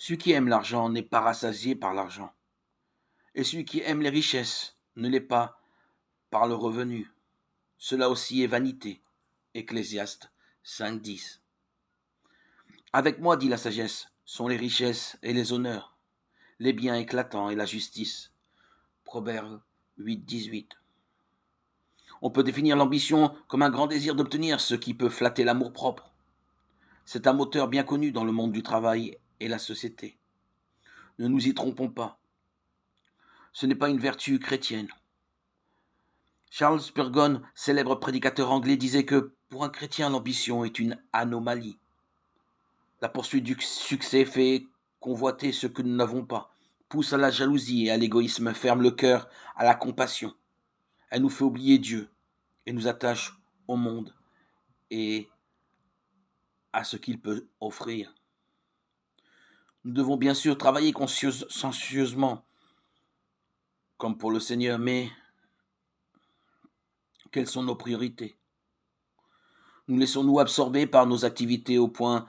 Celui qui aime l'argent n'est pas rassasié par l'argent. Et celui qui aime les richesses ne l'est pas par le revenu. Cela aussi est vanité. Ecclésiaste 5.10. Avec moi, dit la sagesse, sont les richesses et les honneurs, les biens éclatants et la justice. Proverbe 8.18. On peut définir l'ambition comme un grand désir d'obtenir ce qui peut flatter l'amour-propre. C'est un moteur bien connu dans le monde du travail et la société. Ne nous y trompons pas. Ce n'est pas une vertu chrétienne. Charles Spurgeon, célèbre prédicateur anglais, disait que pour un chrétien, l'ambition est une anomalie. La poursuite du succès fait convoiter ce que nous n'avons pas, pousse à la jalousie et à l'égoïsme, ferme le cœur à la compassion. Elle nous fait oublier Dieu et nous attache au monde et à ce qu'il peut offrir. Nous devons bien sûr travailler consciencieusement, comme pour le Seigneur, mais quelles sont nos priorités? Nous laissons-nous absorber par nos activités au point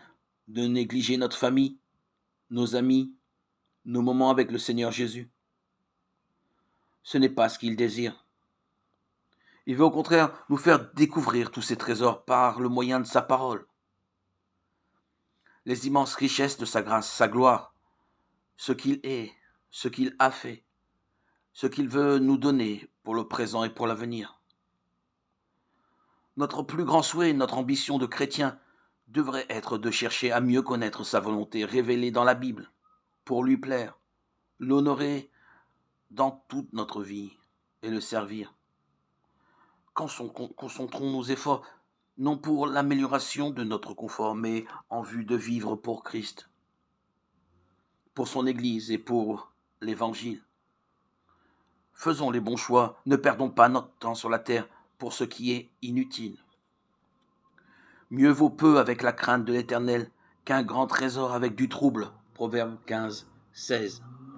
de négliger notre famille, nos amis, nos moments avec le Seigneur Jésus? Ce n'est pas ce qu'il désire. Il veut au contraire nous faire découvrir tous ces trésors par le moyen de sa parole. Les immenses richesses de sa grâce, sa gloire, ce qu'il est, ce qu'il a fait, ce qu'il veut nous donner pour le présent et pour l'avenir. Notre plus grand souhait, notre ambition de chrétien devrait être de chercher à mieux connaître sa volonté révélée dans la Bible, pour lui plaire, l'honorer dans toute notre vie et le servir. Concentrons nos efforts non pour l'amélioration de notre confort, mais en vue de vivre pour Christ, pour son Église et pour l'Évangile. Faisons les bons choix, ne perdons pas notre temps sur la terre pour ce qui est inutile. Mieux vaut peu avec la crainte de l'Éternel qu'un grand trésor avec du trouble. Proverbe 15, 16.